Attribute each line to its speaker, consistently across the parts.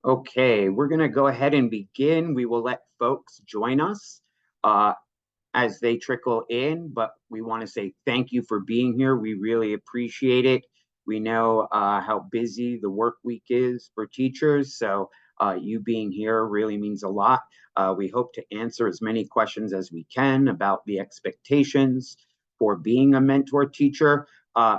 Speaker 1: Okay, we're going to go ahead and begin. We will let folks join us as they trickle in, but we want to say thank you for being here. We really appreciate it. We know how busy the work week is for teachers, so you being here really means a lot. We hope to answer as many questions as we can about the expectations for being a mentor teacher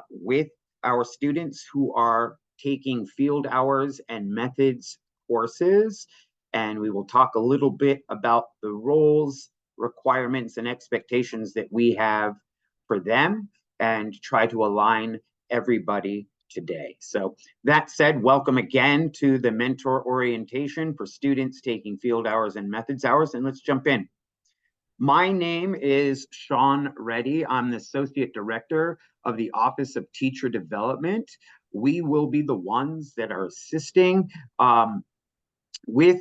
Speaker 1: with our students who are taking field hours and methods courses. And we will talk a little bit about the roles, requirements, and expectations that we have for them and try to align everybody today. So that said, welcome again to the mentor orientation for students taking field hours and methods hours, and let's jump in. My name is Sean Reddy. I'm the Associate Director of the Office of Teacher Development. We will be the ones that are assisting with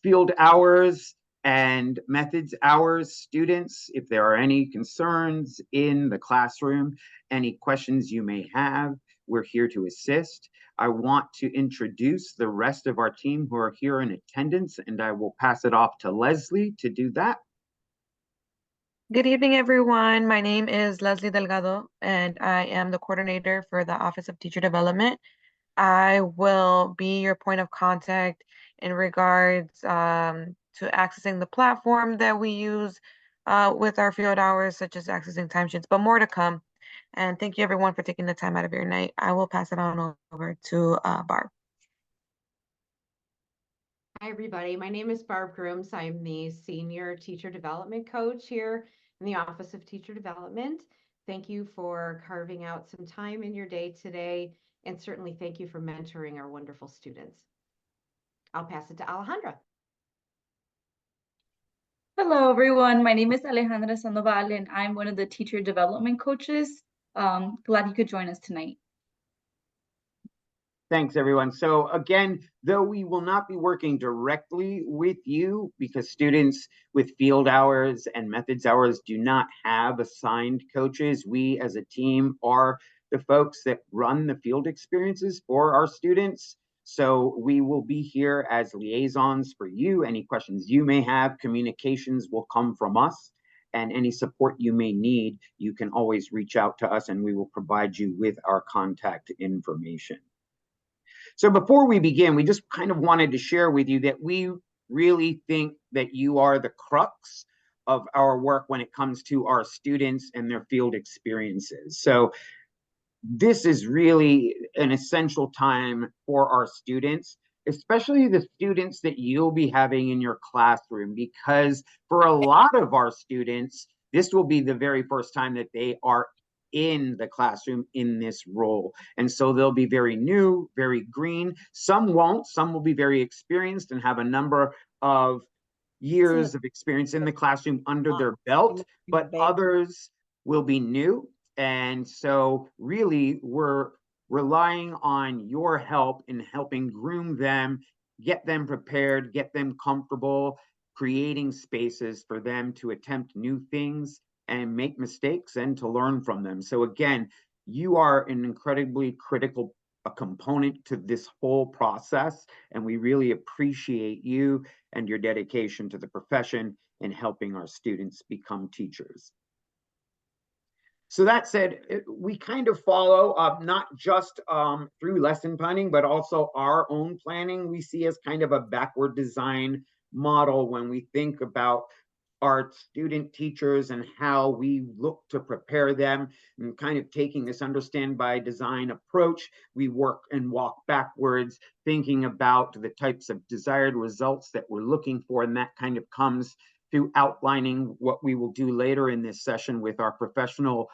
Speaker 1: field hours and methods hours students. If there are any concerns in the classroom, any questions you may have, we're here to assist. I want to introduce the rest of our team who are here in attendance, and I will pass it off to Leslie to do that.
Speaker 2: Good evening, everyone. My name is Leslie Delgado, and I am the coordinator for the Office of Teacher Development. I will be your point of contact in regards to accessing the platform that we use with our field hours, such as accessing timesheets, but more to come. And thank you, everyone, for taking the time out of your night. I will pass it on over to Barb.
Speaker 3: Hi, everybody. My name is Barb Grooms. I'm the Senior Teacher Development Coach here in the Office of Teacher Development. Thank you for carving out some time in your day today, and certainly thank you for mentoring our wonderful students. I'll pass it to Alejandra.
Speaker 4: Hello, everyone. My name is Alejandra Sandoval, and I'm one of the teacher development coaches. Glad you could join us tonight.
Speaker 1: Thanks, everyone. So again, though we will not be working directly with you because students with field hours and methods hours do not have assigned coaches, we as a team are the folks that run the field experiences for our students. So we will be here as liaisons for you. Any questions you may have, communications will come from us. And any support you may need, you can always reach out to us and we will provide you with our contact information. So before we begin, we just kind of wanted to share with you that we really think that you are the crux of our work when it comes to our students and their field experiences. So this is really an essential time for our students, especially the students that you'll be having in your classroom, because for a lot of our students, this will be the very first time that they are in the classroom in this role. And so they'll be very new, very green. Some won't, some will be very experienced and have a number of years of experience in the classroom under their belt, but others will be new. And so really we're relying on your help in helping groom them, get them prepared, get them comfortable, creating spaces for them to attempt new things and make mistakes and to learn from them. So again, you are an incredibly critical component to this whole process, and we really appreciate you and your dedication to the profession in helping our students become teachers. So that said, we kind of follow up not just through lesson planning, but also our own planning we see as kind of a backward design model when we think about our student teachers and how we look to prepare them, and kind of taking this understand by design approach. We work and walk backwards, thinking about the types of desired results that we're looking for, and that kind of comes through outlining what we will do later in this session with our professional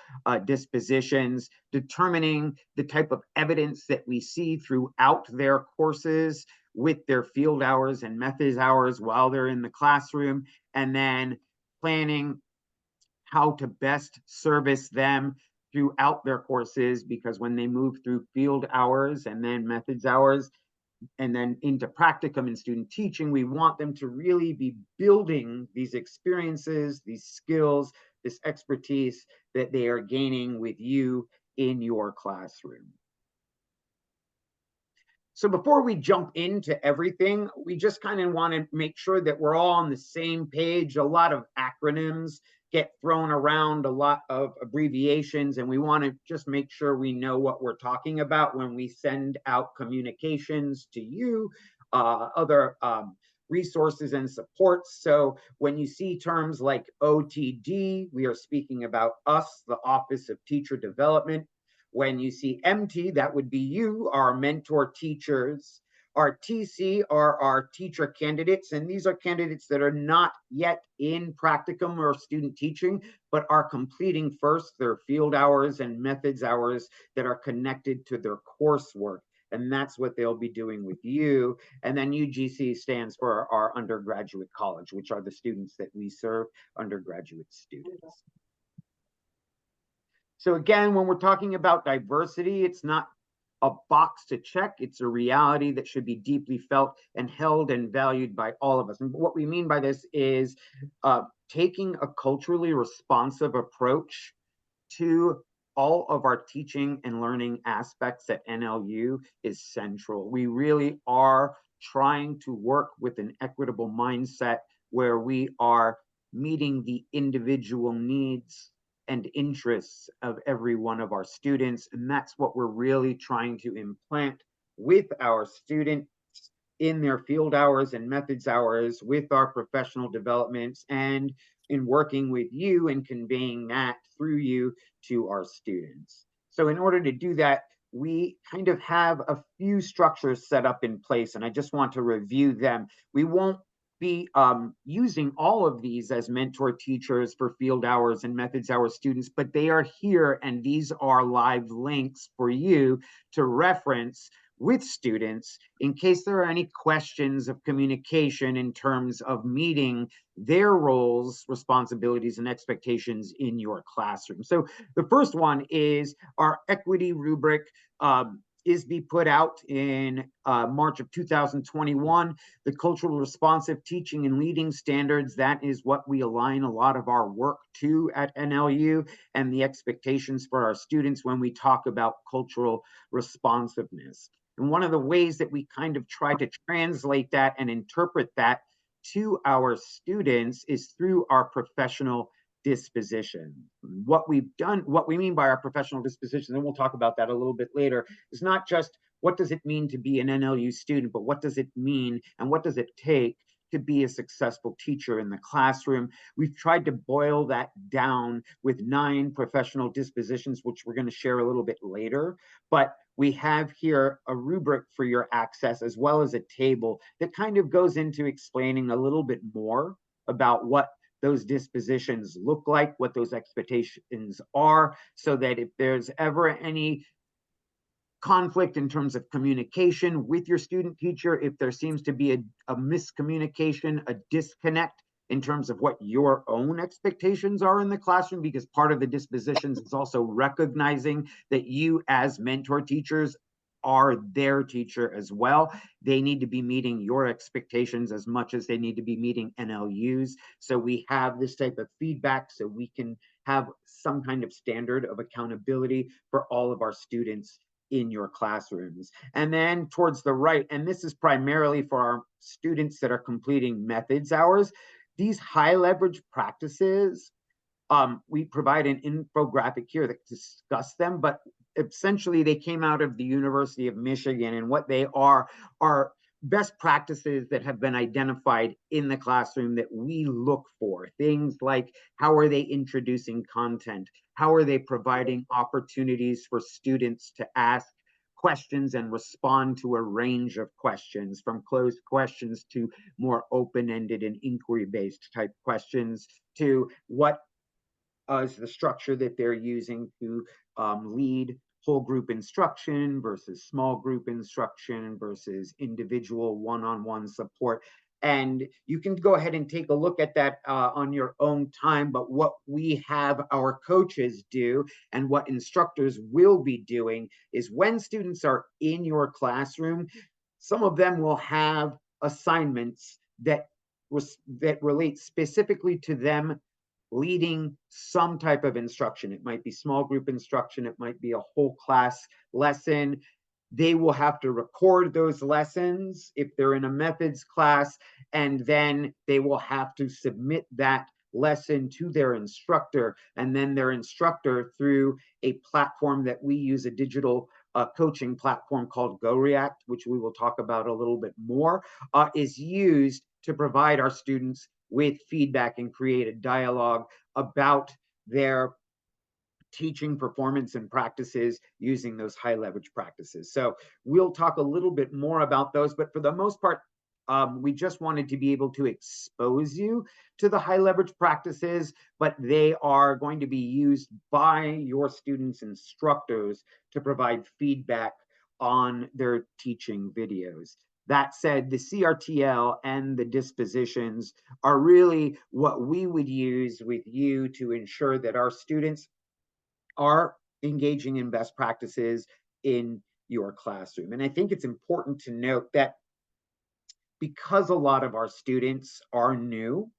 Speaker 1: dispositions, determining the type of evidence that we see throughout their courses with their field hours and methods hours while they're in the classroom, and then planning how to best service them throughout their courses, because when they move through field hours and then methods hours and then into practicum and student teaching, we want them to really be building these experiences, these skills, this expertise that they are gaining with you in your classroom. So before we jump into everything, we just kind of want to make sure that we're all on the same page. A lot of acronyms get thrown around, a lot of abbreviations, and we want to just make sure we know what we're talking about when we send out communications to you, other resources and supports. So when you see terms like OTD, we are speaking about us, the Office of Teacher Development. When you see MT, that would be you, our mentor teachers. Our TC are our teacher candidates, and these are candidates that are not yet in practicum or student teaching, but are completing first their field hours and methods hours that are connected to their coursework. And that's what they'll be doing with you. And then UGC stands for our undergraduate college, which are the students that we serve, undergraduate students. So again, when we're talking about diversity, it's not a box to check. It's a reality that should be deeply felt and held and valued by all of us. And what we mean by this is taking a culturally responsive approach to all of our teaching and learning aspects at NLU is central. We really are trying to work with an equitable mindset where we are meeting the individual needs and interests of every one of our students. And that's what we're really trying to implant with our students in their field hours and methods hours, with our professional developments, and in working with you and conveying that through you to our students. So in order to do that, we kind of have a few structures set up in place, and I just want to review them. We won't be using all of these as mentor teachers for field hours and methods hour students, but they are here, and these are live links for you to reference with students in case there are any questions of communication in terms of meeting their roles, responsibilities, and expectations in your classroom. So the first one is our equity rubric. ISB put out in March of 2021, the cultural responsive teaching and leading standards. That is what we align a lot of our work to at NLU, and the expectations for our students when we talk about cultural responsiveness. And one of the ways that we kind of try to translate that and interpret that to our students is through our professional disposition. What we've done, what we mean by our professional disposition, and we'll talk about that a little bit later, is not just what does it mean to be an NLU student, but what does it mean and what does it take to be a successful teacher in the classroom. We've tried to boil that down with 9 professional dispositions, which we're going to share a little bit later. But we have here a rubric for your access, as well as a table that kind of goes into explaining a little bit more about what those dispositions look like, what those expectations are, so that if there's ever any conflict in terms of communication with your student teacher, if there seems to be a miscommunication, a disconnect in terms of what your own expectations are in the classroom, because part of the dispositions is also recognizing that you as mentor teachers are their teacher as well. They need to be meeting your expectations as much as they need to be meeting NLU's. So we have this type of feedback so we can have some kind of standard of accountability for all of our students in your classrooms. And then towards the right, and this is primarily for our students that are completing methods hours, these high leverage practices, we provide an infographic here that discuss them, but essentially they came out of the University of Michigan, and what they are best practices that have been identified in the classroom that we look for. Things like, how are they introducing content? How are they providing opportunities for students to ask questions and respond to a range of questions, from closed questions to more open-ended and inquiry-based type questions, to what is the structure that they're using to lead whole group instruction versus small group instruction versus individual one-on-one support. And you can go ahead and take a look at that on your own time. But what we have our coaches do, and what instructors will be doing, is when students are in your classroom, some of them will have assignments that relate specifically to them leading some type of instruction. It might be small group instruction, it might be a whole class lesson. They will have to record those lessons if they're in a methods class, and then they will have to submit that lesson to their instructor, and then their instructor, through a platform that we use, a digital coaching platform called GoReact, which we will talk about a little bit more, is used to provide our students with feedback and create a dialogue about their teaching performance and practices using those high leverage practices. So we'll talk a little bit more about those, but for the most part, we just wanted to be able to expose you to the high leverage practices, but they are going to be used by your students' instructors to provide feedback on their teaching videos. That said, the CRTL and the dispositions are really what we would use with you to ensure that our students are engaging in best practices in your classroom. And I think it's important to note that because a lot of our students are new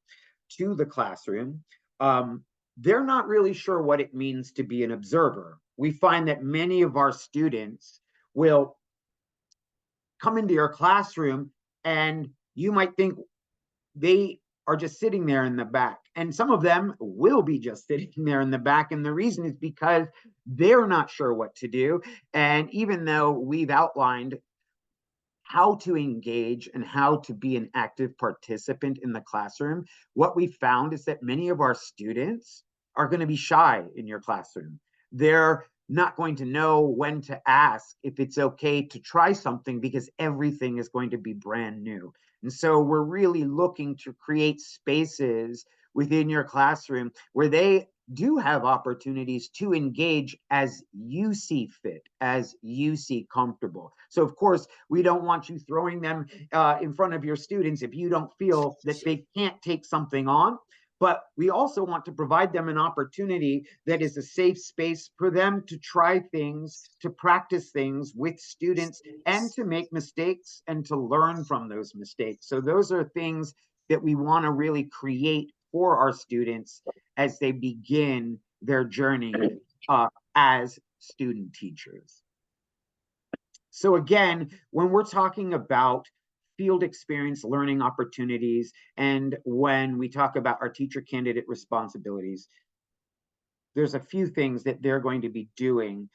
Speaker 1: to the classroom, they're not really sure what it means to be an observer. We find that many of our students will come into your classroom and you might think they are just sitting there in the back. And some of them will be just sitting there in the back. And the reason is because they're not sure what to do. And even though we've outlined how to engage and how to be an active participant in the classroom, what we found is that many of our students are going to be shy in your classroom. They're not going to know when to ask if it's okay to try something because everything is going to be brand new. And so we're really looking to create spaces within your classroom where they do have opportunities to engage as you see fit, as you see comfortable. So of course, we don't want you throwing them in front of your students if you don't feel that they can't take something on. But we also want to provide them an opportunity that is a safe space for them to try things, to practice things with students, and to make mistakes and to learn from those mistakes. So those are things that we want to really create for our students as they begin their journey as student teachers. So again, when we're talking about field experience learning opportunities, and when we talk about our teacher candidate responsibilities, there's a few things that they're going to be doing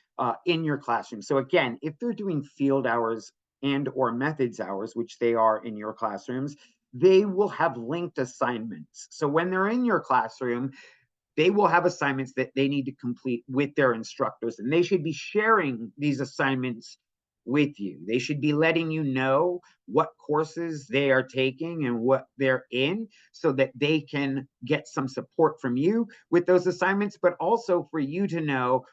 Speaker 1: in your classroom. So again, if they're doing field hours and or methods hours, which they are in your classrooms, they will have linked assignments. So when they're in your classroom, they will have assignments that they need to complete with their instructors, and they should be sharing these assignments with you. They should be letting you know what courses they are taking and what they're in so that they can get some support from you with those assignments, but also for you to know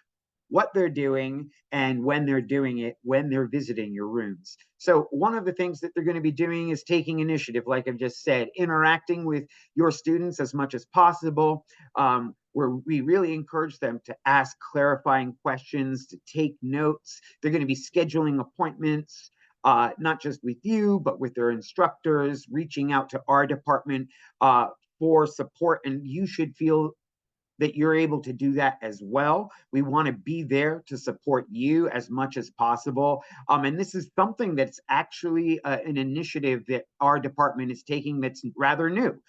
Speaker 1: what they're doing and when they're doing it, when they're visiting your rooms. So one of the things that they're going to be doing is taking initiative, like I've just said, interacting with your students as much as possible, where we really encourage them to ask clarifying questions, to take notes. They're going to be scheduling appointments, not just with you, but with their instructors, reaching out to our department for support. And you should feel that you're able to do that as well. We want to be there to support you as much as possible. And this is something that's actually an initiative that our department is taking that's rather new.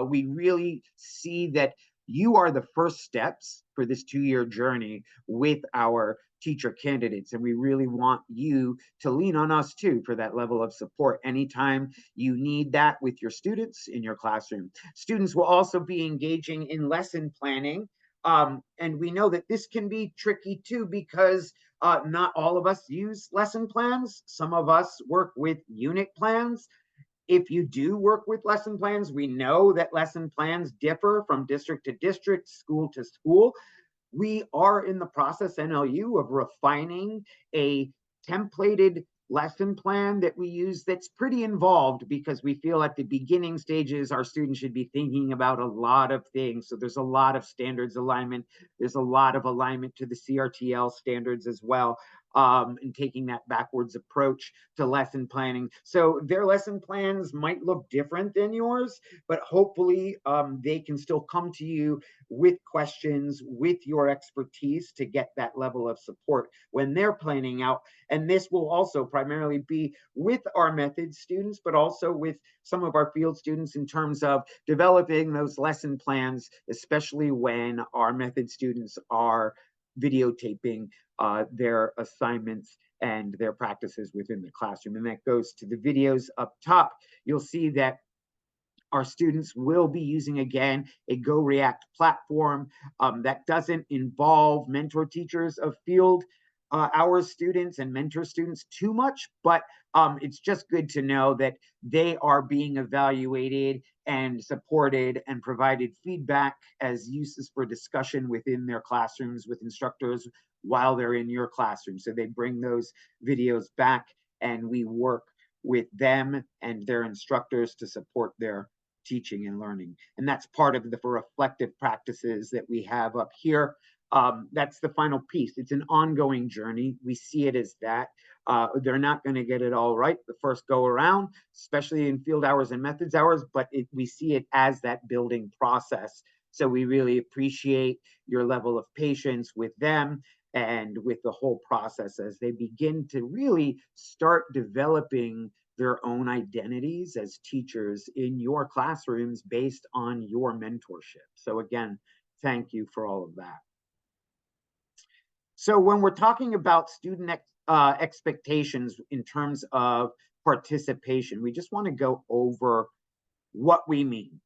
Speaker 1: We really see that you are the first steps for this 2-year journey with our teacher candidates. And we really want you to lean on us too for that level of support anytime you need that with your students in your classroom. Students will also be engaging in lesson planning. And we know that this can be tricky too because not all of us use lesson plans. Some of us work with unit plans. If you do work with lesson plans, we know that lesson plans differ from district to district, school to school. We are in the process, NLU, of refining a templated lesson plan that we use that's pretty involved because we feel at the beginning stages our students should be thinking about a lot of things. So there's a lot of standards alignment. There's a lot of alignment to the CRTL standards as well. and taking that backwards approach to lesson planning. So their lesson plans might look different than yours, but hopefully they can still come to you with questions, with your expertise to get that level of support when they're planning out. And this will also primarily be with our methods students, but also with some of our field students in terms of developing those lesson plans, especially when our method students are videotaping their assignments and their practices within the classroom. And that goes to the videos up top. You'll see that our students will be using, again, a Go React platform that doesn't involve mentor teachers of field our students and mentor students too much, but it's just good to know that they are being evaluated and supported and provided feedback as uses for discussion within their classrooms with instructors while they're in your classroom. So they bring those videos back and we work with them and their instructors to support their teaching and learning. And that's part of the reflective practices that we have up here. That's the final piece. It's an ongoing journey. We see it as that. They're not going to get it all right the first go around, especially in field hours and methods hours, but we see it as that building process. So we really appreciate your level of patience with them and with the whole process as they begin to really start developing their own identities as teachers in your classrooms based on your mentorship. So again, thank you for all of that. So when we're talking about student expectations in terms of participation, we just want to go over what we mean.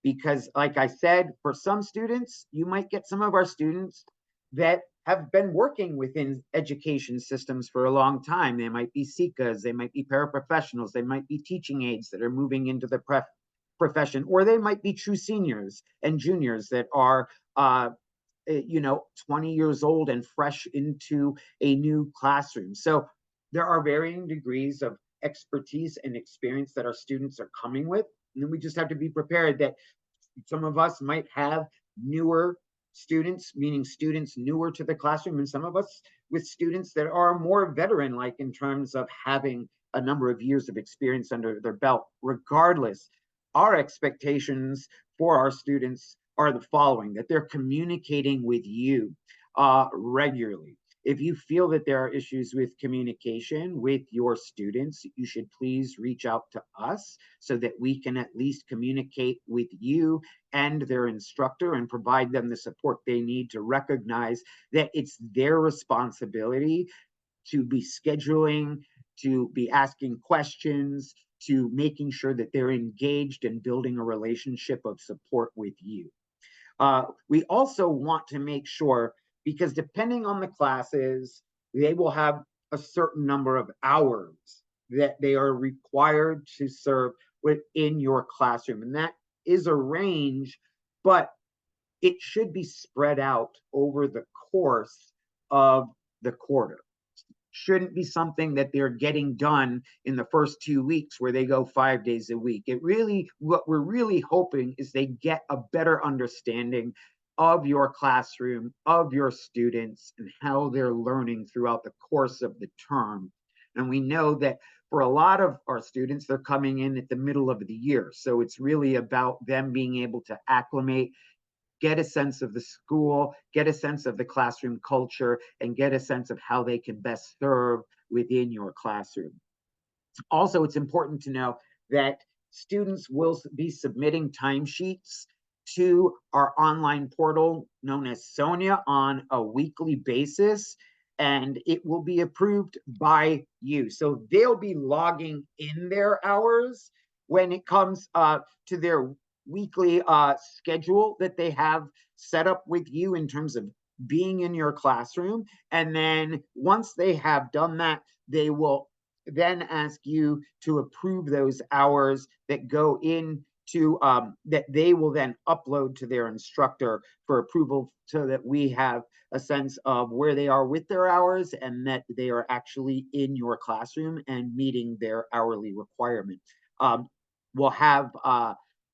Speaker 1: Because like I said, for some students, you might get some of our students that have been working within education systems for a long time. They might be SICAs, they might be paraprofessionals, they might be teaching aides that are moving into the profession, or they might be true seniors and juniors that are 20 years old and fresh into a new classroom. So there are varying degrees of expertise and experience that our students are coming with. And then we just have to be prepared that some of us might have newer students, meaning students newer to the classroom, and some of us with students that are more veteran-like in terms of having a number of years of experience under their belt. Regardless, our expectations for our students are the following: that they're communicating with you regularly. If you feel that there are issues with communication with your students, you should please reach out to us so that we can at least communicate with you and their instructor and provide them the support they need to recognize that it's their responsibility to be scheduling, to be asking questions, to making sure that they're engaged and building a relationship of support with you. We also want to make sure, because depending on the classes, they will have a certain number of hours that they are required to serve within your classroom. And that is a range, but it should be spread out over the course of the quarter. Shouldn't be something that they're getting done in the first 2 weeks where they go 5 days a week. What we're really hoping is they get a better understanding of your classroom, of your students, and how they're learning throughout the course of the term. And we know that for a lot of our students, they're coming in at the middle of the year. So it's really about them being able to acclimate, get a sense of the school, get a sense of the classroom culture, and get a sense of how they can best serve within your classroom. Also, it's important to know that students will be submitting timesheets to our online portal known as Sonia on a weekly basis, and it will be approved by you. So they'll be logging in their hours when it comes to their weekly schedule that they have set up with you in terms of being in your classroom. And then once they have done that, they will then ask you to approve those hours that go into that they will then upload to their instructor for approval, so that we have a sense of where they are with their hours and that they are actually in your classroom and meeting their hourly requirement. We'll have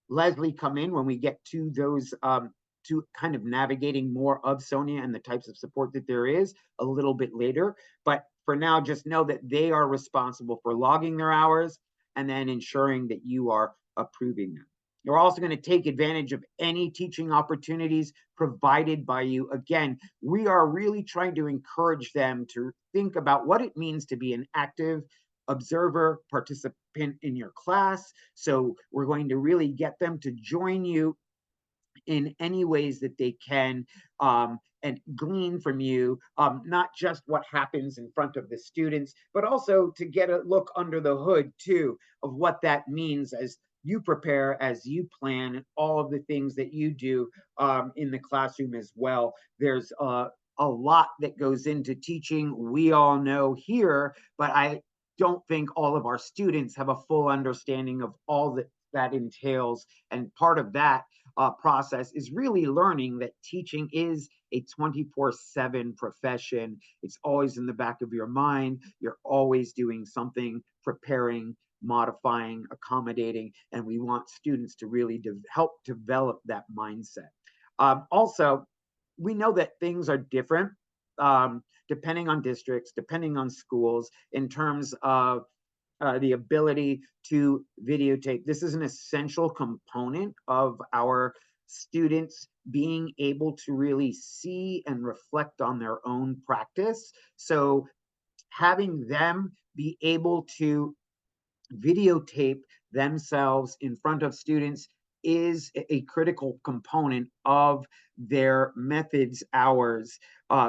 Speaker 1: Leslie come in when we get to those to kind of navigating more of Sonia and the types of support that there is a little bit later. But for now, just know that they are responsible for logging their hours and then ensuring that you are approving them. You're also going to take advantage of any teaching opportunities provided by you. Again, we are really trying to encourage them to think about what it means to be an active observer, participant in your class. So we're going to really get them to join you in any ways that they can, and glean from you, not just what happens in front of the students, but also to get a look under the hood too of what that means as you prepare, as you plan, and all of the things that you do in the classroom as well. There's a lot that goes into teaching, we all know here, but I don't think all of our students have a full understanding of all that that entails. And part of that process is really learning that teaching is a 24/7 profession. It's always in the back of your mind. You're always doing something, preparing, modifying, accommodating, and we want students to really help develop that mindset. Also, we know that things are different depending on districts, depending on schools, in terms of the ability to videotape. This is an essential component of our students being able to really see and reflect on their own practice. So having them be able to videotape themselves in front of students is a critical component of their methods hours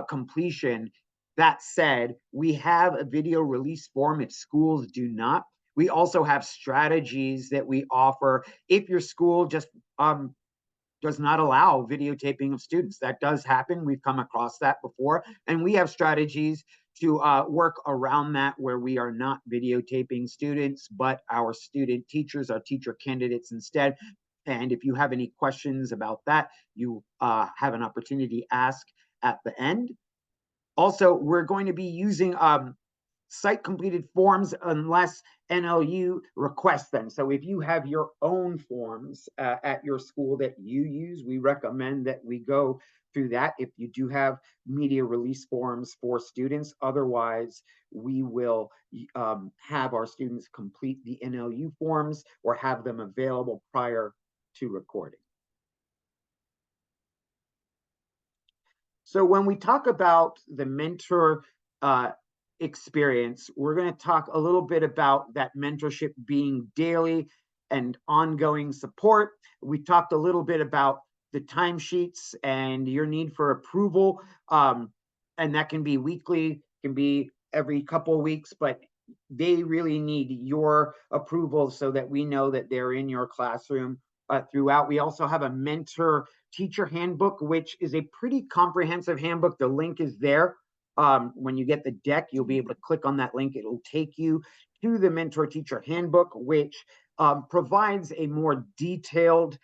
Speaker 1: completion. That said, we have a video release form if schools do not. We also have strategies that we offer if your school just does not allow videotaping of students. That does happen. We've come across that before. And we have strategies to work around that where we are not videotaping students, but our student teachers, our teacher candidates instead. And if you have any questions about that, you have an opportunity to ask at the end. Also, we're going to be using site completed forms unless NLU requests them. So if you have your own forms at your school that you use, we recommend that we go through that if you do have media release forms for students. Otherwise, we will have our students complete the NLU forms or have them available prior to recording. So when we talk about the mentor experience, we're going to talk a little bit about that mentorship being daily and ongoing support. We talked a little bit about the timesheets and your need for approval, and that can be weekly, can be every couple of weeks, but they really need your approval so that we know that they're in your classroom throughout. We also have a mentor teacher handbook, which is a pretty comprehensive handbook. The link is there. When you get the deck, you'll be able to click on that link. It'll take you to the mentor teacher handbook, which provides a more detailed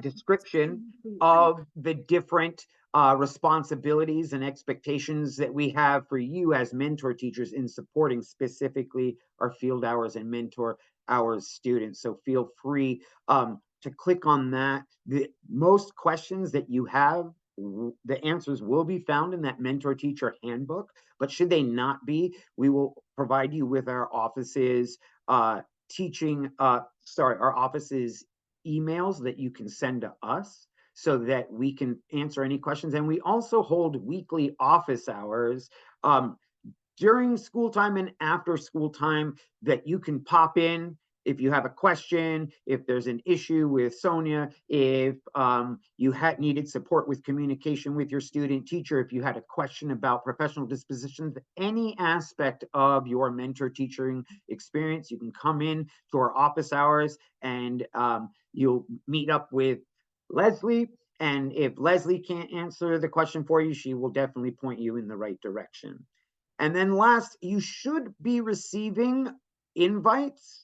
Speaker 1: description of the different responsibilities and expectations that we have for you as mentor teachers in supporting specifically our field hours and mentor hours students. So feel free to click on that. The most questions that you have, the answers will be found in that mentor teacher handbook, but should they not be, we will provide you with our office's our office's emails that you can send to us so that we can answer any questions. And we also hold weekly office hours during school time and after school time that you can pop in if you have a question, if there's an issue with Sonia, if you had needed support with communication with your student teacher, if you had a question about professional dispositions, any aspect of your mentor teaching experience, you can come in to our office hours and you'll meet up with Leslie. And if Leslie can't answer the question for you, she will definitely point you in the right direction. And then last, you should be receiving invites.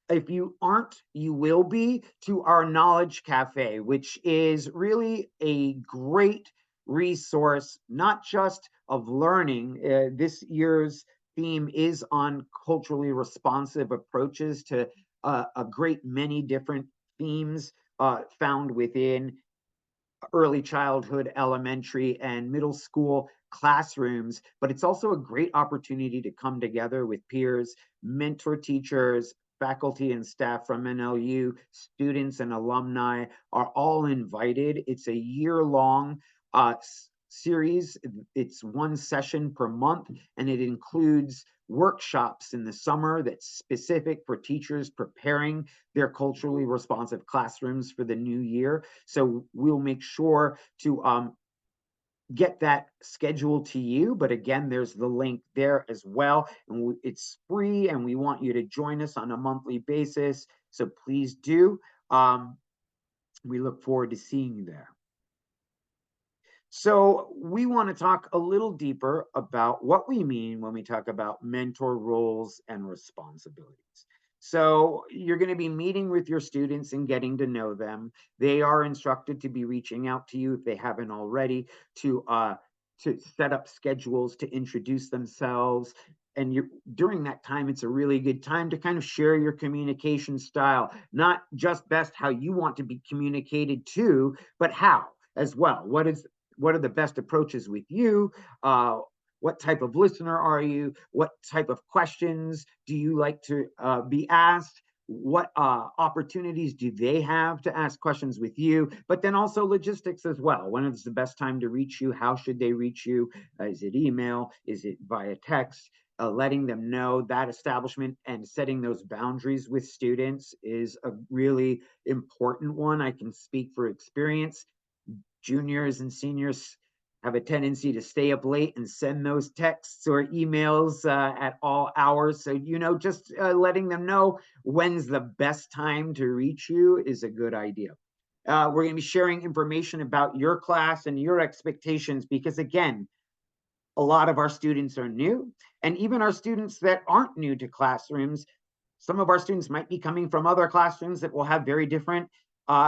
Speaker 1: If you aren't, you will be, to our Knowledge Cafe, which is really a great resource, not just of learning. This year's theme is on culturally responsive approaches to a great many different themes found within early childhood, elementary, and middle school classrooms, but it's also a great opportunity to come together with peers, mentor teachers, faculty and staff from NLU, students and alumni are all invited. It's a year-long series. It's one session per month, and it includes workshops in the summer that's specific for teachers preparing their culturally responsive classrooms for the new year. So we'll make sure to get that schedule to you. But again, there's the link there as well. And it's free, and we want you to join us on a monthly basis. So please do. We look forward to seeing you there. So we want to talk a little deeper about what we mean when we talk about mentor roles and responsibilities. So you're going to be meeting with your students and getting to know them. They are instructed to be reaching out to you if they haven't already to set up schedules to introduce themselves. And during that time, it's a really good time to kind of share your communication style, not just best how you want to be communicated to, but how as well. What are the best approaches with you? What type of listener are you? What type of questions do you like to be asked? What opportunities do they have to ask questions with you? But then also logistics as well. When is the best time to reach you? How should they reach you? Is it email? Is it via text? Letting them know that establishment and setting those boundaries with students is a really important one. I can speak for experience. Juniors and seniors have a tendency to stay up late and send those texts or emails at all hours. So, just letting them know when's the best time to reach you is a good idea. We're going to be sharing information about your class and your expectations because, again, a lot of our students are new, and even our students that aren't new to classrooms, some of our students might be coming from other classrooms that will have very different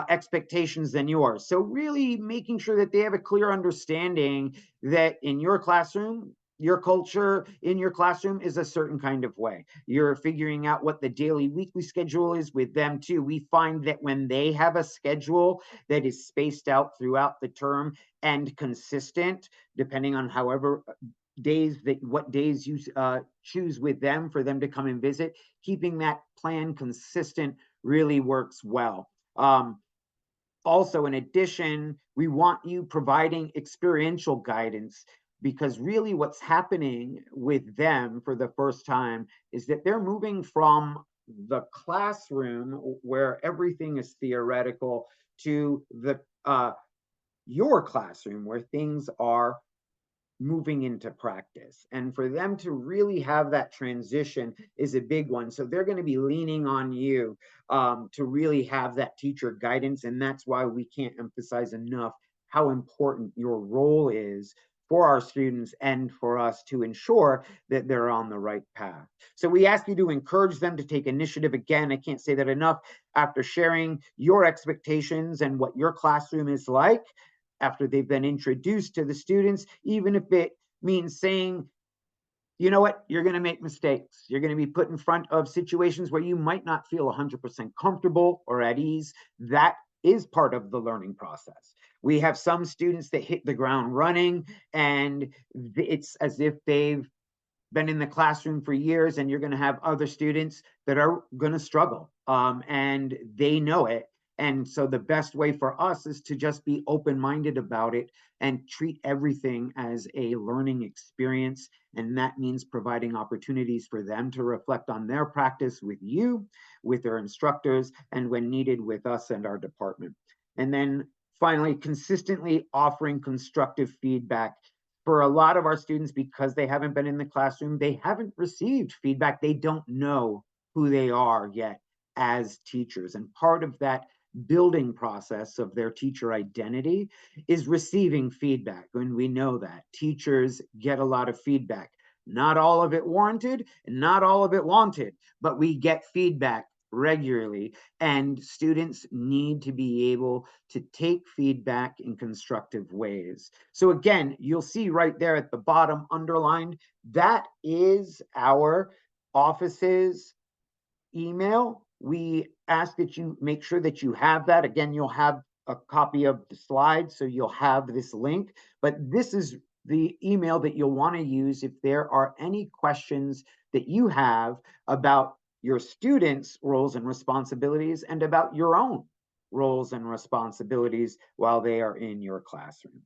Speaker 1: expectations than yours. So really making sure that they have a clear understanding that in your classroom, your culture in your classroom is a certain kind of way. You're figuring out what the daily, weekly schedule is with them too. We find that when they have a schedule that is spaced out throughout the term and consistent, depending on what days you choose with them for them to come and visit, keeping that plan consistent really works well. Also, in addition, we want you providing experiential guidance because really what's happening with them for the first time is that they're moving from the classroom where everything is theoretical to your classroom where things are moving into practice. And for them to really have that transition is a big one. So they're going to be leaning on you to really have that teacher guidance. And that's why we can't emphasize enough how important your role is for our students and for us to ensure that they're on the right path. So we ask you to encourage them to take initiative. Again, I can't say that enough. After sharing your expectations and what your classroom is like, after they've been introduced to the students, even if it means saying, you know what, you're going to make mistakes. You're going to be put in front of situations where you might not feel 100% comfortable or at ease. That is part of the learning process. We have some students that hit the ground running, and it's as if they've been in the classroom for years, and you're going to have other students that are going to struggle, and they know it. And so the best way for us is to just be open-minded about it and treat everything as a learning experience. And that means providing opportunities for them to reflect on their practice with you, with their instructors, and when needed with us and our department. And then finally, consistently offering constructive feedback. For a lot of our students, because they haven't been in the classroom, they haven't received feedback. They don't know who they are yet as teachers. And part of that building process of their teacher identity is receiving feedback. And we know that teachers get a lot of feedback, not all of it warranted and not all of it wanted, but we get feedback regularly, and students need to be able to take feedback in constructive ways. So again, you'll see right there at the bottom underlined, that is our office's email. We ask that you make sure that you have that. Again, you'll have a copy of the slides, so you'll have this link, but this is the email that you'll want to use if there are any questions that you have about your students' roles and responsibilities and about your own roles and responsibilities while they are in your classroom.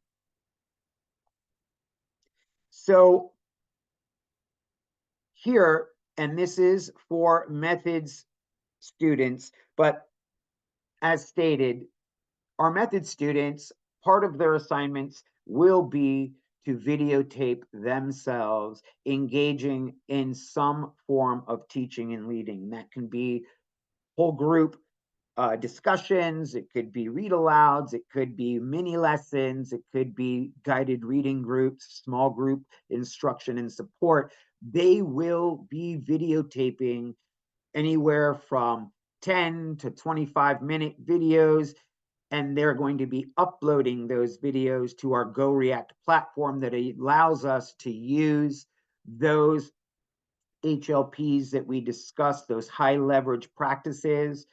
Speaker 1: So here, and this is for methods students, but as stated, our method students, part of their assignments will be to videotape themselves engaging in some form of teaching and leading. That can be whole group discussions, it could be read alouds, it could be mini lessons, it could be guided reading groups, small group instruction and support. They will be videotaping anywhere from 10 to 25-minute videos, and they're going to be uploading those videos to our Go React platform that allows us to use those HLPs that we discussed, those high leverage practices,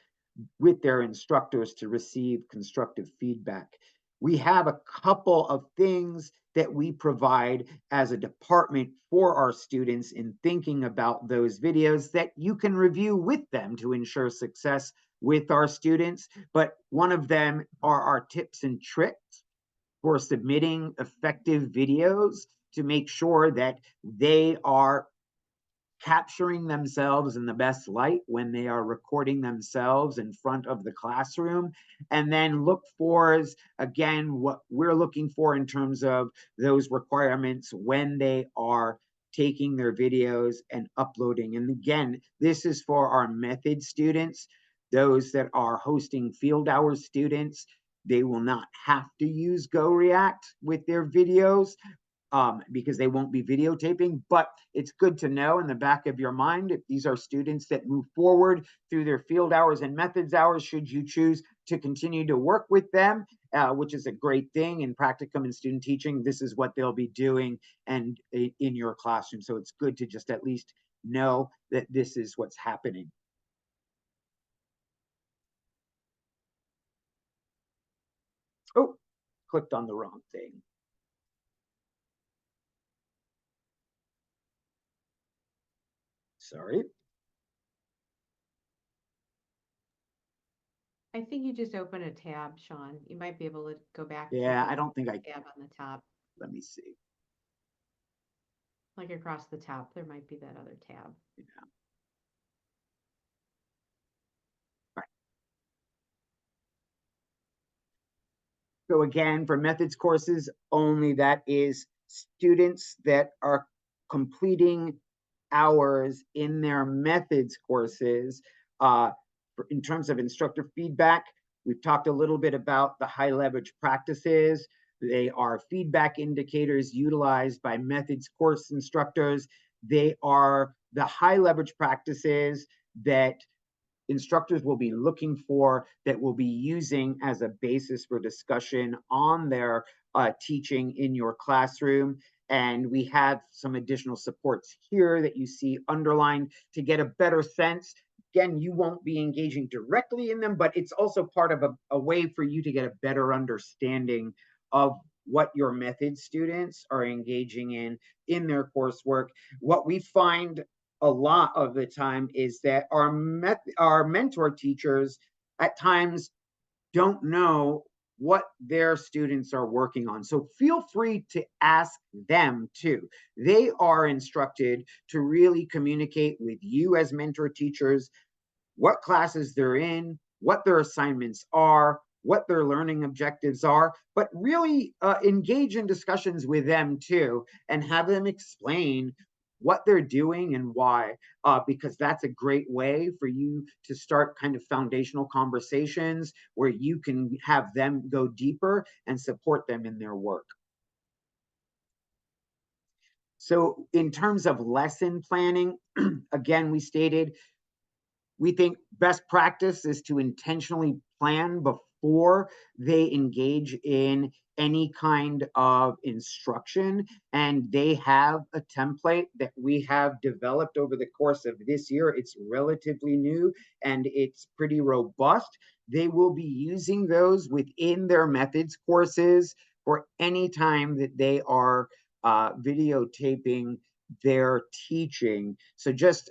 Speaker 1: with their instructors to receive constructive feedback. We have a couple of things that we provide as a department for our students in thinking about those videos that you can review with them to ensure success with our students. But one of them are our tips and tricks for submitting effective videos to make sure that they are capturing themselves in the best light when they are recording themselves in front of the classroom. And then look for, again, what we're looking for in terms of those requirements when they are taking their videos and uploading. And again, this is for our method students, those that are hosting field hours students. They will not have to use Go React with their videos, because they won't be videotaping, but it's good to know in the back of your mind if these are students that move forward through their field hours and methods hours, should you choose to continue to work with them, which is a great thing in practicum and student teaching. This is what they'll be doing and in your classroom. So it's good to just at least know that this is what's happening. Oh, clicked on the wrong thing. Sorry.
Speaker 3: I think you just opened a tab, Sean. You might be able to go back.
Speaker 1: Yeah, I don't think I
Speaker 3: tab on the top.
Speaker 1: Let me see.
Speaker 3: Like across the top, there might be that other tab.
Speaker 1: Yeah. Right. So again, for methods courses only, that is students that are completing hours in their methods courses. In terms of instructor feedback, we've talked a little bit about the high leverage practices. They are feedback indicators utilized by methods course instructors. They are the high leverage practices that instructors will be looking for, that will be using as a basis for discussion on their teaching in your classroom. And we have some additional supports here that you see underlined to get a better sense. Again, you won't be engaging directly in them, but it's also part of a way for you to get a better understanding of what your method students are engaging in their coursework. What we find a lot of the time is that our mentor teachers at times don't know what their students are working on. So feel free to ask them too. They are instructed to really communicate with you as mentor teachers what classes they're in, what their assignments are, what their learning objectives are, but really engage in discussions with them too and have them explain what they're doing and why, because that's a great way for you to start kind of foundational conversations where you can have them go deeper and support them in their work. So in terms of lesson planning, again, we stated we think best practice is to intentionally plan before they engage in any kind of instruction. And they have a template that we have developed over the course of this year. It's relatively new and it's pretty robust. they will be using those within their methods courses for any time that they are videotaping their teaching. So just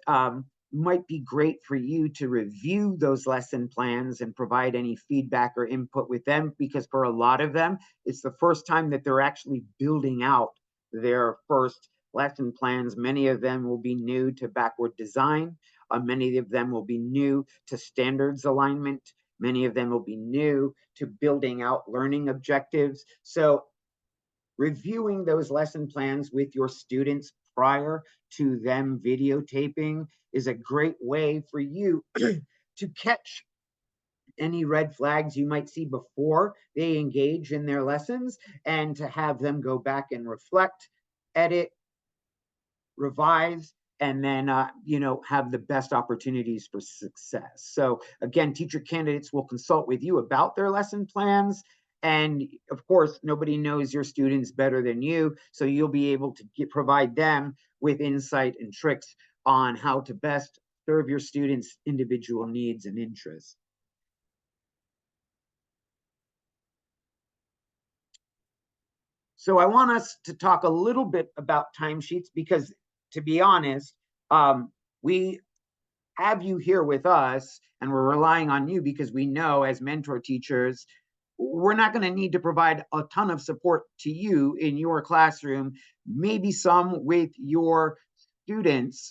Speaker 1: might be great for you to review those lesson plans and provide any feedback or input with them, because for a lot of them, it's the first time that they're actually building out their first lesson plans. Many of them will be new to backward design. Many of them will be new to standards alignment. Many of them will be new to building out learning objectives. So reviewing those lesson plans with your students prior to them videotaping is a great way for you to catch any red flags you might see before they engage in their lessons, and to have them go back and reflect, edit, revise, and then have the best opportunities for success. So again, teacher candidates will consult with you about their lesson plans. And of course, nobody knows your students better than you. So you'll be able to provide them with insight and tricks on how to best serve your students' individual needs and interests. So I want us to talk a little bit about timesheets, because to be honest, we have you here with us and we're relying on you, because we know as mentor teachers, we're not going to need to provide a ton of support to you in your classroom, maybe some with your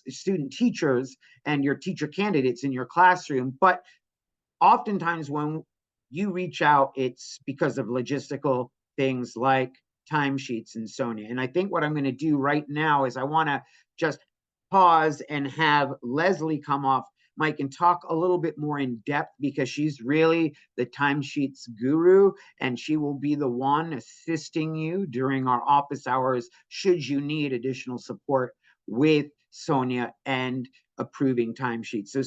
Speaker 1: student teachers and your teacher candidates in your classroom. But oftentimes when you reach out, it's because of logistical things like timesheets and Sonia. And I think what I'm going to do right now is I want to just pause and have Leslie come off mic and talk a little bit more in depth, because she's really the timesheets guru, and she will be the one assisting you during our office hours should you need additional support with Sonia and approving timesheets. So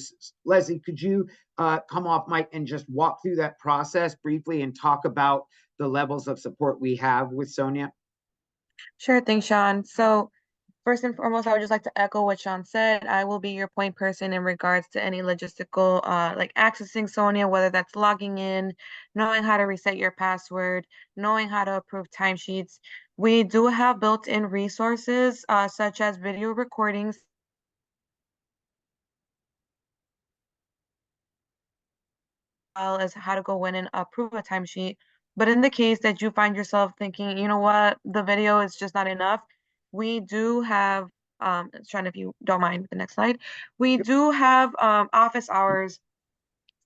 Speaker 1: Leslie, could you come off mic and just walk through that process briefly and talk about the levels of support we have with Sonia?
Speaker 2: Sure thing, Sean. So first and foremost, I would just like to echo what Sean said. I will be your point person in regards to any logistical, like accessing Sonia, whether that's logging in, knowing how to reset your password, knowing how to approve timesheets. We do have built-in resources, such as video recordings well as how to go in and approve a timesheet. But in the case that you find yourself thinking, you know what, the video is just not enough, we do have, Sean, if you don't mind with the next slide, we do have office hours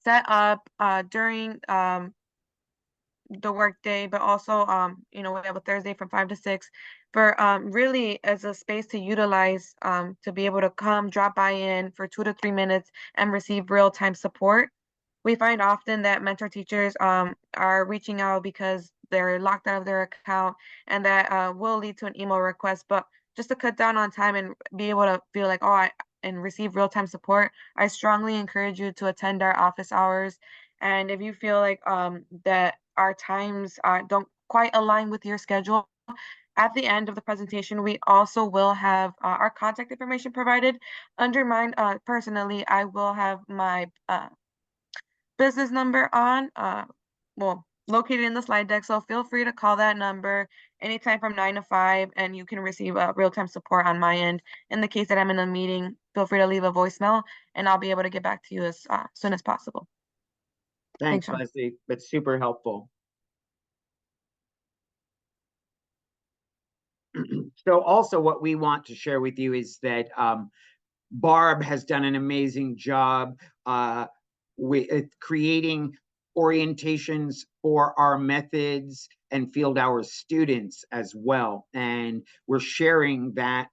Speaker 2: set up during the workday, but also we have a Thursday from 5 to 6 for really as a space to utilize to be able to come drop by in for 2 to 3 minutes and receive real-time support. We find often that mentor teachers are reaching out because they're locked out of their account, and that will lead to an email request. But just to cut down on time and be able to feel like, and receive real-time support, I strongly encourage you to attend our office hours. And if you feel like that our times don't quite align with your schedule, at the end of the presentation, we also will have our contact information provided. Under mine, personally, I will have my business number on, located in the slide deck. So feel free to call that number anytime from 9 to 5, and you can receive real-time support on my end. In the case that I'm in a meeting, feel free to leave a voicemail, and I'll be able to get back to you as soon as possible.
Speaker 1: Thanks,
Speaker 2: Sean.
Speaker 1: Leslie. That's super helpful. So also what we want to share with you is that Barb has done an amazing job with creating orientations for our methods and field hours students as well. And we're sharing that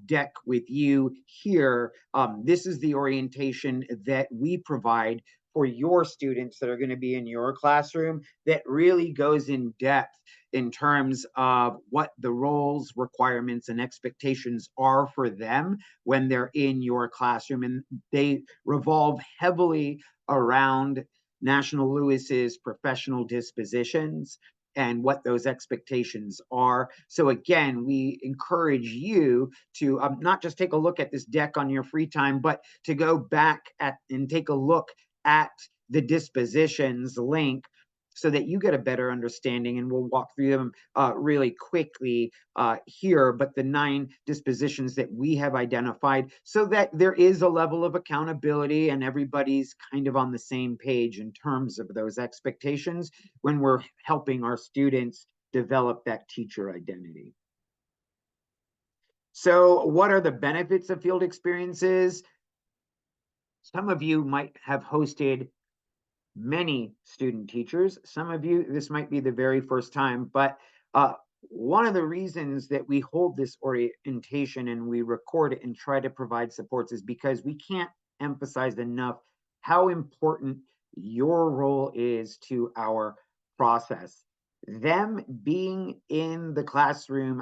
Speaker 1: deck with you here. This is the orientation that we provide for your students that are going to be in your classroom, that really goes in depth in terms of what the roles, requirements, and expectations are for them when they're in your classroom. And they revolve heavily around National Lewis's professional dispositions and what those expectations are. So again, we encourage you to not just take a look at this deck on your free time, but to go back and take a look at the dispositions link so that you get a better understanding, and we'll walk through them really quickly here, but the 9 dispositions that we have identified so that there is a level of accountability and everybody's kind of on the same page in terms of those expectations when we're helping our students develop that teacher identity. So what are the benefits of field experiences? Some of you might have hosted many student teachers. Some of you, this might be the very first time, but one of the reasons that we hold this orientation and we record it and try to provide supports is because we can't emphasize enough how important your role is to our process. Them being in the classroom,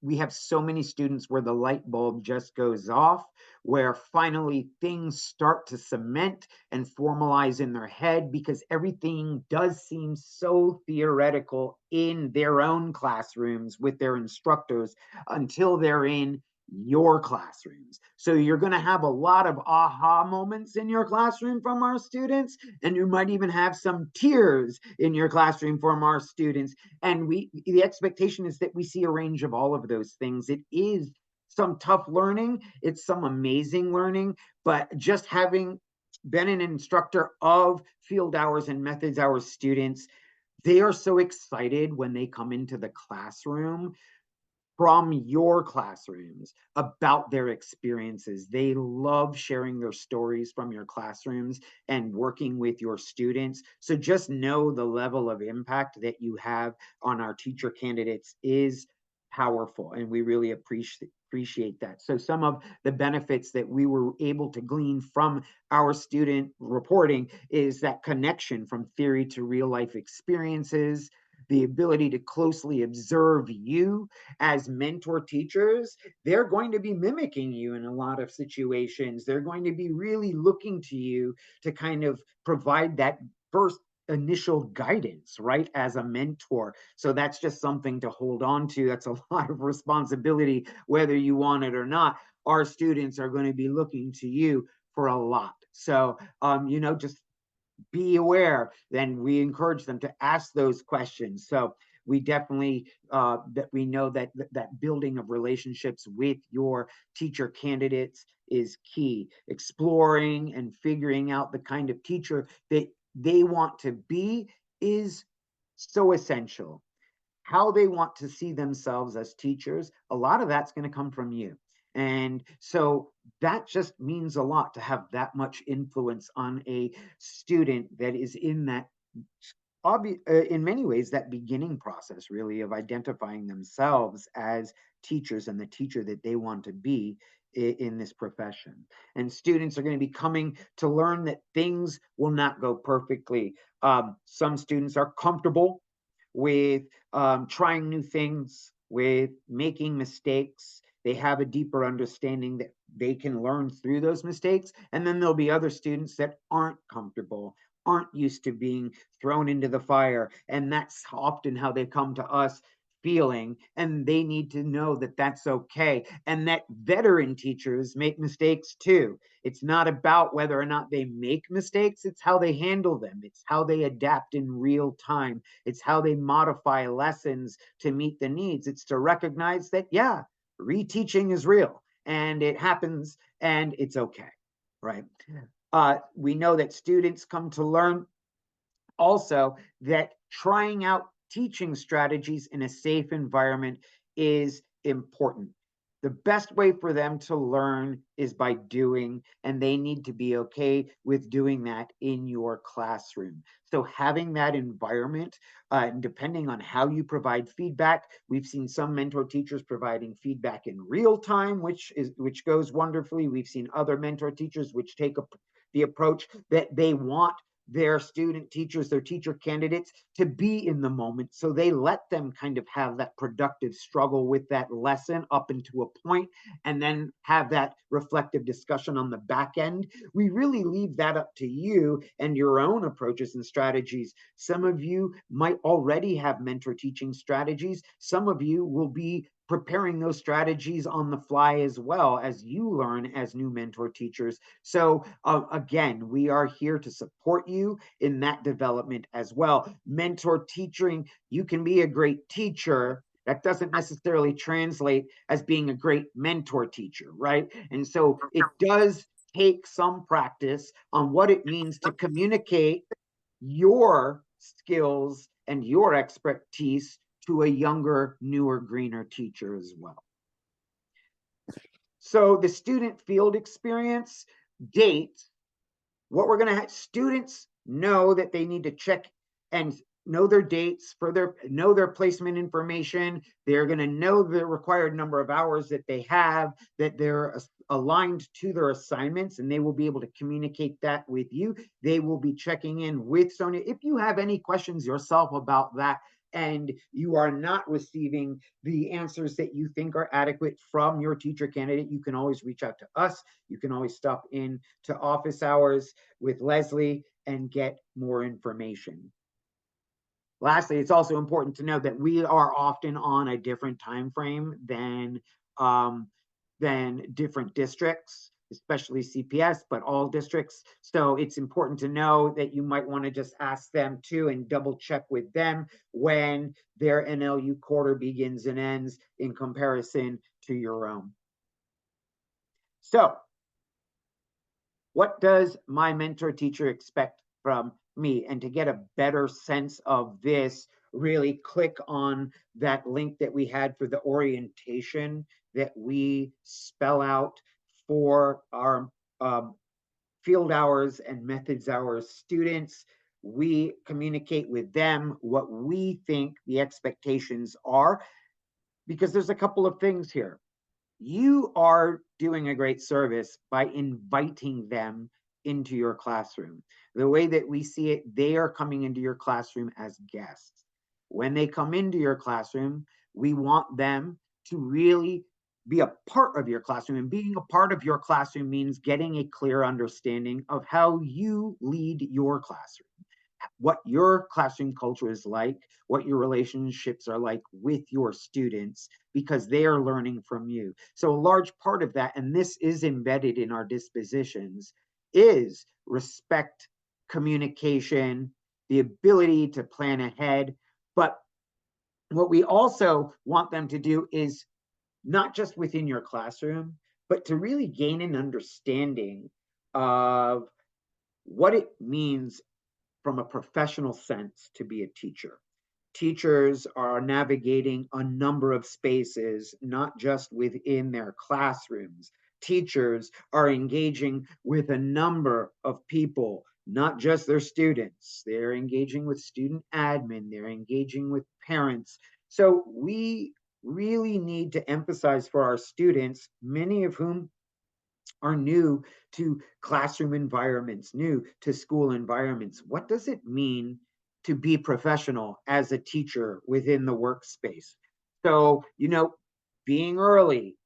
Speaker 1: we have so many students where the light bulb just goes off, where finally things start to cement and formalize in their head because everything does seem so theoretical in their own classrooms with their instructors until they're in your classrooms. So you're going to have a lot of aha moments in your classroom from our students, and you might even have some tears in your classroom from our students. And the expectation is that we see a range of all of those things. It is some tough learning, it's some amazing learning, but just having been an instructor of field hours and methods hours students, they are so excited when they come into the classroom from your classrooms about their experiences. They love sharing their stories from your classrooms and working with your students. So just know the level of impact that you have on our teacher candidates is powerful, and we really appreciate that. So some of the benefits that we were able to glean from our student reporting is that connection from theory to real life experiences, the ability to closely observe you as mentor teachers. They're going to be mimicking you in a lot of situations. They're going to be really looking to you to kind of provide that first initial guidance, right, as a mentor. So that's just something to hold on to. That's a lot of responsibility, whether you want it or not. Our students are going to be looking to you for a lot. So, just be aware. Then we encourage them to ask those questions. So we definitely that we know that building of relationships with your teacher candidates is key. Exploring and figuring out the kind of teacher that they want to be is so essential. How they want to see themselves as teachers, a lot of that's going to come from you. And so that just means a lot to have that much influence on a student that is in that, in many ways, that beginning process, really, of identifying themselves as teachers and the teacher that they want to be in this profession. And students are going to be coming to learn that things will not go perfectly. Some students are comfortable with trying new things, with making mistakes. They have a deeper understanding that they can learn through those mistakes. And then there'll be other students that aren't comfortable, aren't used to being thrown into the fire. And that's often how they come to us feeling, and they need to know that that's okay, and that veteran teachers make mistakes too. It's not about whether or not they make mistakes, it's how they handle them. It's how they adapt in real time. It's how they modify lessons to meet the needs. It's to recognize that, yeah, reteaching is real and it happens and it's okay, right? We know that students come to learn also that trying out teaching strategies in a safe environment is important. The best way for them to learn is by doing, and they need to be okay with doing that in your classroom. So having that environment, depending on how you provide feedback, we've seen some mentor teachers providing feedback in real time, which goes wonderfully. We've seen other mentor teachers which take the approach that they want their student teachers, their teacher candidates, to be in the moment. So they let them kind of have that productive struggle with that lesson up into a point, and then have that reflective discussion on the back end. We really leave that up to you and your own approaches and strategies. Some of you might already have mentor teaching strategies. Some of you will be preparing those strategies on the fly as well as you learn as new mentor teachers. So again, we are here to support you in that development as well. Mentor teaching, you can be a great teacher. That doesn't necessarily translate as being a great mentor teacher, right? And so it does take some practice on what it means to communicate your skills and your expertise to a younger, newer, greener teacher as well. So the student field experience dates, what we're going to have, students know that they need to check and know their dates for know their placement information. They're going to know the required number of hours that they have, that they're aligned to their assignments, and they will be able to communicate that with you. They will be checking in with Sonia. If you have any questions yourself about that, and you are not receiving the answers that you think are adequate from your teacher candidate, you can always reach out to us. You can always stop in to office hours with Leslie and get more information. Lastly, it's also important to know that we are often on a different time frame than different districts, especially CPS, but all districts. So it's important to know that you might want to just ask them too and double check with them when their NLU quarter begins and ends in comparison to your own. So what does my mentor teacher expect from me? And to get a better sense of this, really click on that link that we had for the orientation that we spell out for our field hours and methods hours students. We communicate with them what we think the expectations are, because there's a couple of things here. You are doing a great service by inviting them into your classroom. The way that we see it, they are coming into your classroom as guests. When they come into your classroom, we want them to really be a part of your classroom. And being a part of your classroom means getting a clear understanding of how you lead your classroom, what your classroom culture is like, what your relationships are like with your students, because they are learning from you. So a large part of that, and this is embedded in our dispositions, is respect, communication, the ability to plan ahead. But what we also want them to do is not just within your classroom, but to really gain an understanding of what it means from a professional sense to be a teacher. Teachers are navigating a number of spaces, not just within their classrooms. Teachers are engaging with a number of people, not just their students. They're engaging with student admin, they're engaging with parents. So we really need to emphasize for our students, many of whom are new to classroom environments, new to school environments. What does it mean to be professional as a teacher within the workspace? So, being early,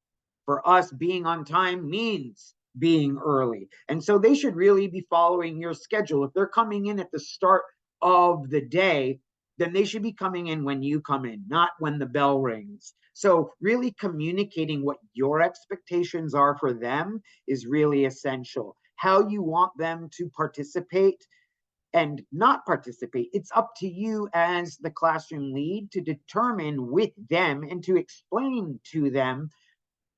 Speaker 1: for us, being on time means being early. And so they should really be following your schedule. If they're coming in at the start of the day, then they should be coming in when you come in, not when the bell rings. So really communicating what your expectations are for them is really essential. How you want them to participate and not participate, it's up to you as the classroom lead to determine with them and to explain to them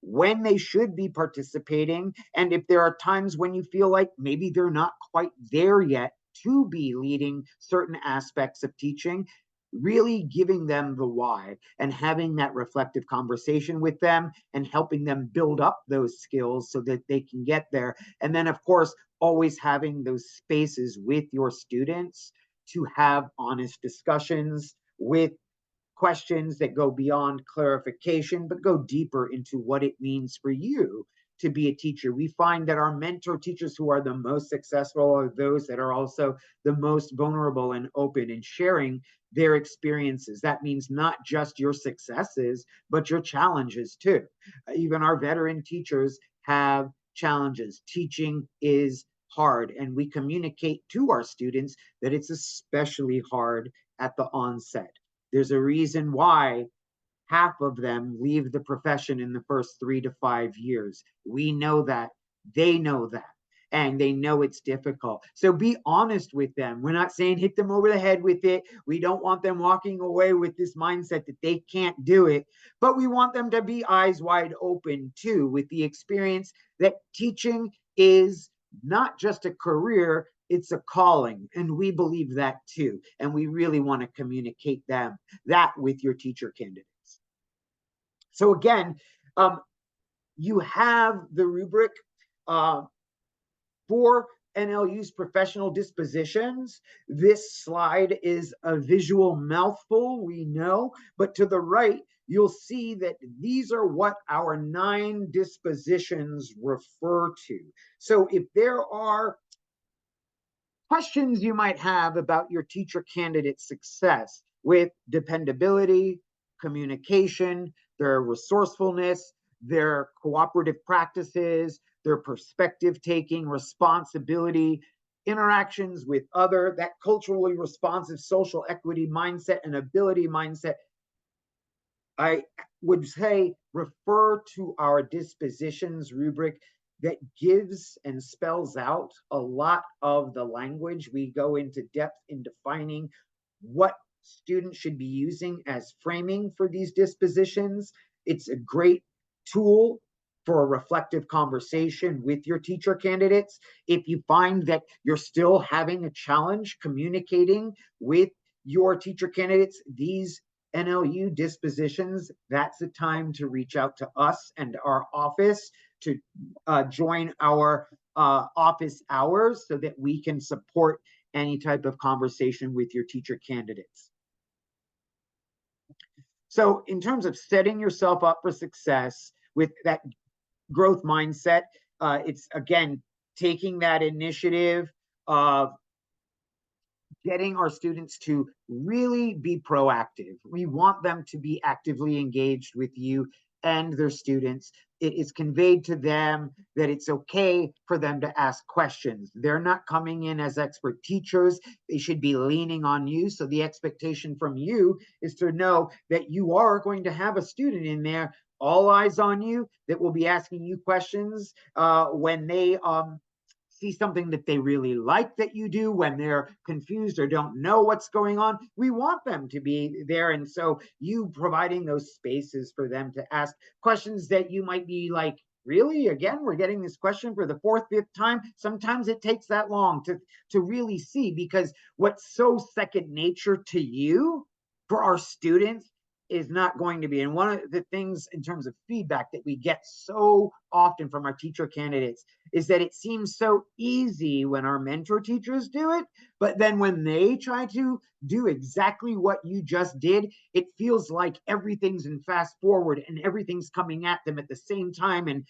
Speaker 1: when they should be participating. And if there are times when you feel like maybe they're not quite there yet to be leading certain aspects of teaching, really giving them the why and having that reflective conversation with them and helping them build up those skills so that they can get there. And then, of course, always having those spaces with your students to have honest discussions with questions that go beyond clarification, but go deeper into what it means for you to be a teacher. We find that our mentor teachers who are the most successful are those that are also the most vulnerable and open in sharing their experiences. That means not just your successes, but your challenges too. Even our veteran teachers have challenges. Teaching is hard, and we communicate to our students that it's especially hard at the onset. There's a reason why half of them leave the profession in the first 3 to 5 years. We know that. They know that. And they know it's difficult. So be honest with them. We're not saying hit them over the head with it. We don't want them walking away with this mindset that they can't do it, but we want them to be eyes wide open too, with the experience that teaching is not just a career, it's a calling. And we believe that too. And we really want to communicate that with your teacher candidates. So again, you have the rubric for NLU's professional dispositions. This slide is a visual mouthful, we know, but to the right, you'll see that these are what our 9 dispositions refer to. So if there are questions you might have about your teacher candidate success with dependability, communication, their resourcefulness, their cooperative practices, their perspective taking, responsibility, interactions with other, that culturally responsive social equity mindset and ability mindset, I would say refer to our dispositions rubric that gives and spells out a lot of the language. We go into depth in defining what students should be using as framing for these dispositions. It's a great tool for a reflective conversation with your teacher candidates. If you find that you're still having a challenge communicating with your teacher candidates, these NLU dispositions, that's the time to reach out to us and our office to join our office hours so that we can support any type of conversation with your teacher candidates. So in terms of setting yourself up for success with that growth mindset, it's again, taking that initiative of getting our students to really be proactive. We want them to be actively engaged with you and their students. It is conveyed to them that it's okay for them to ask questions. They're not coming in as expert teachers. They should be leaning on you. So the expectation from you is to know that you are going to have a student in there, all eyes on you, that will be asking you questions when they see something that they really like that you do, when they're confused or don't know what's going on. We want them to be there. And so you providing those spaces for them to ask questions that you might be like, really? Again, we're getting this question for the 4th, 5th time. Sometimes it takes that long to really see, because what's so second nature to you, for our students, is not going to be. And one of the things in terms of feedback that we get so often from our teacher candidates is that it seems so easy when our mentor teachers do it, but then when they try to do exactly what you just did, it feels like everything's in fast forward and everything's coming at them at the same time, and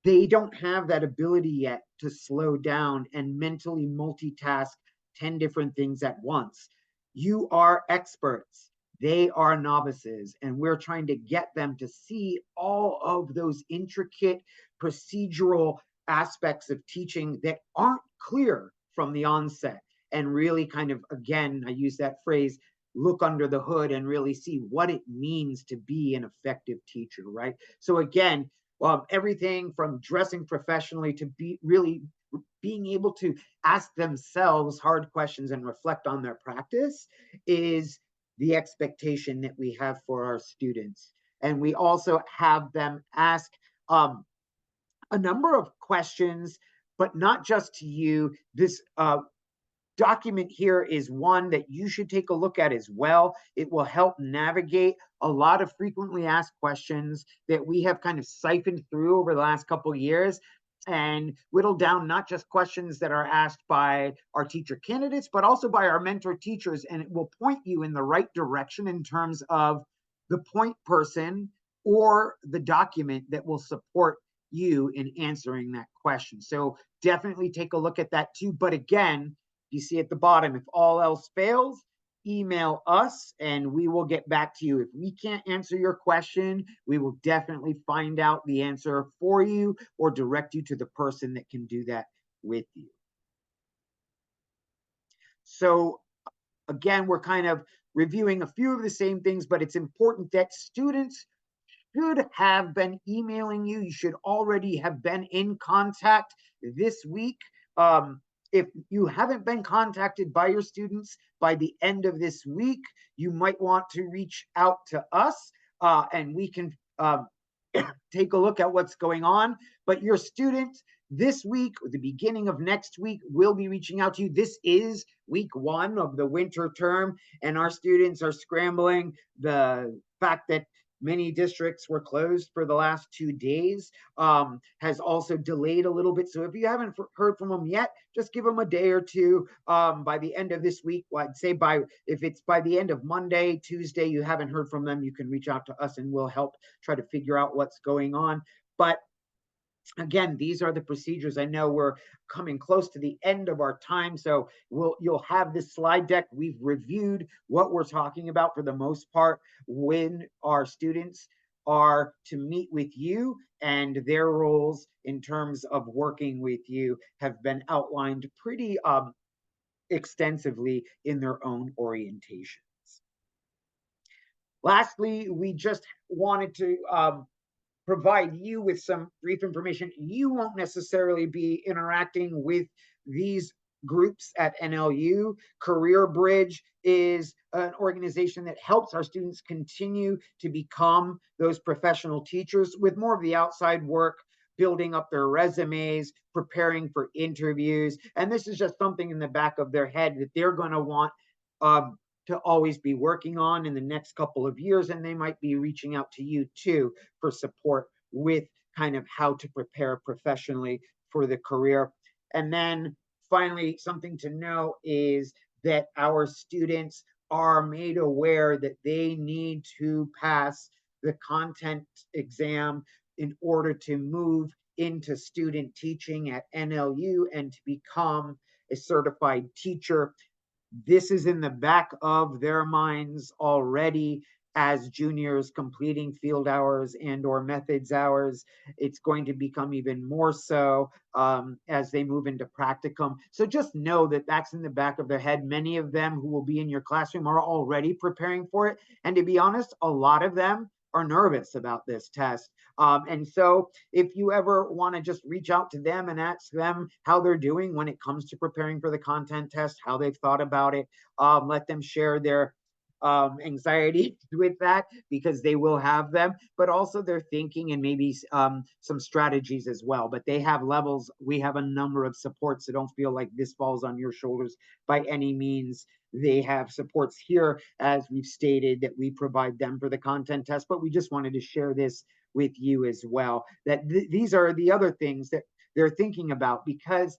Speaker 1: they don't have that ability yet to slow down and mentally multitask 10 different things at once. You are experts. They are novices, and we're trying to get them to see all of those intricate procedural aspects of teaching that aren't clear from the onset, and really kind of, again, I use that phrase, look under the hood and really see what it means to be an effective teacher, right? So again, everything from dressing professionally to be really being able to ask themselves hard questions and reflect on their practice is the expectation that we have for our students. And we also have them ask a number of questions, but not just to you. This document here is one that you should take a look at as well. It will help navigate a lot of frequently asked questions that we have kind of siphoned through over the last couple of years and whittle down not just questions that are asked by our teacher candidates, but also by our mentor teachers. And it will point you in the right direction in terms of the point person or the document that will support you in answering that question. So definitely take a look at that too. But again, you see at the bottom, if all else fails, email us and we will get back to you. If we can't answer your question, we will definitely find out the answer for you or direct you to the person that can do that with you. So again, we're kind of reviewing a few of the same things, but it's important that students should have been emailing you. You should already have been in contact this week. If you haven't been contacted by your students by the end of this week, you might want to reach out to us, and we can take a look at what's going on. But your student this week, or the beginning of next week, will be reaching out to you. This is week 1 of the winter term, and our students are scrambling. The fact that many districts were closed for the last 2 days has also delayed a little bit. So if you haven't heard from them yet, just give them a day or two. By the end of this week, well, I'd say if it's by the end of Monday, Tuesday, you haven't heard from them, you can reach out to us and we'll help try to figure out what's going on. But again, these are the procedures. I know we're coming close to the end of our time, so you'll have this slide deck. We've reviewed what we're talking about for the most part when our students are to meet with you, and their roles in terms of working with you have been outlined pretty extensively in their own orientations. Lastly, we just wanted to provide you with some brief information. You won't necessarily be interacting with these groups at NLU. Career Bridge is an organization that helps our students continue to become those professional teachers with more of the outside work, building up their resumes, preparing for interviews. And this is just something in the back of their head that they're going to want to always be working on in the next couple of years. And they might be reaching out to you too for support with kind of how to prepare professionally for the career. And then finally, something to know is that our students are made aware that they need to pass the content exam in order to move into student teaching at NLU and to become a certified teacher. This is in the back of their minds already as juniors completing field hours and or methods hours. It's going to become even more so as they move into practicum. So just know that that's in the back of their head. Many of them who will be in your classroom are already preparing for it. And to be honest, a lot of them are nervous about this test. And so if you ever want to just reach out to them and ask them how they're doing when it comes to preparing for the content test, how they've thought about it, let them share their anxiety with that, because they will have them, but also their thinking and maybe some strategies as well. But they have levels. We have a number of supports, so don't feel like this falls on your shoulders by any means. They have supports here, as we've stated, that we provide them for the content test, but we just wanted to share this with you as well, that these are the other things that they're thinking about, because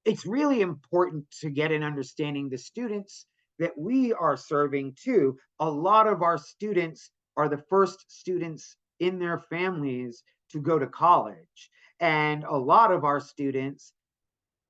Speaker 1: it's really important to get an understanding the students that we are serving too. A lot of our students are the first students in their families to go to college. And a lot of our students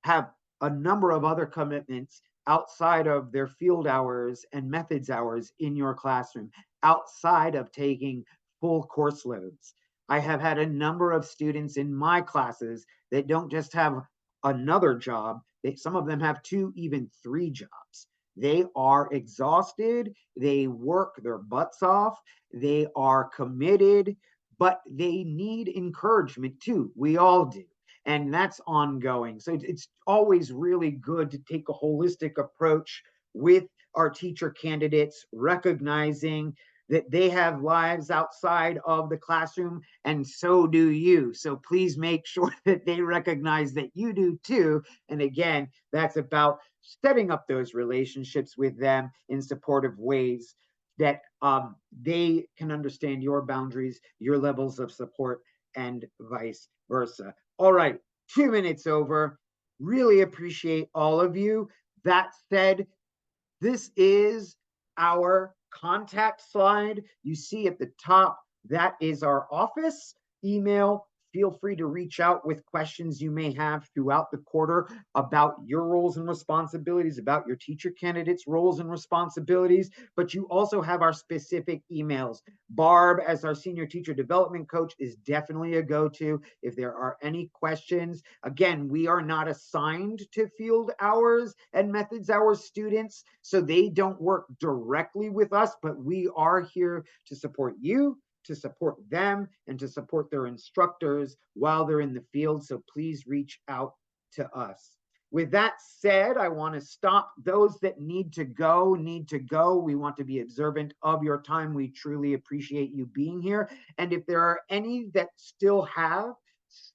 Speaker 1: have a number of other commitments outside of their field hours and methods hours in your classroom, outside of taking full course loads. I have had a number of students in my classes that don't just have another job, some of them have 2, even 3 jobs. They are exhausted, they work their butts off, they are committed, but they need encouragement too. We all do. And that's ongoing. So it's always really good to take a holistic approach with our teacher candidates, recognizing that they have lives outside of the classroom, and so do you. So please make sure that they recognize that you do too. And again, that's about setting up those relationships with them in supportive ways that they can understand your boundaries, your levels of support, and vice versa. All right, 2 minutes over. Really appreciate all of you. That said, this is our contact slide. You see at the top, that is our office. Email, feel free to reach out with questions you may have throughout the quarter about your roles and responsibilities, about your teacher candidates' roles and responsibilities, but you also have our specific emails. Barb, as our senior teacher development coach, is definitely a go-to if there are any questions. Again, we are not assigned to field hours and methods hours students, so they don't work directly with us, but we are here to support you, to support them, and to support their instructors while they're in the field. So please reach out to us. With that said, I want to stop. Those that need to go, need to go. We want to be observant of your time. We truly appreciate you being here. And if there are any that still have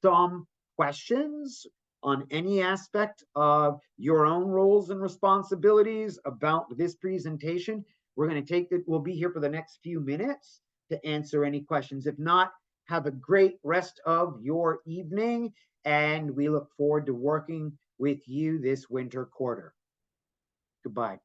Speaker 1: some questions on any aspect of your own roles and responsibilities about this presentation, we're going to take it. We'll be here for the next few minutes to answer any questions. If not, have a great rest of your evening, and we look forward to working with you this winter quarter. Goodbye.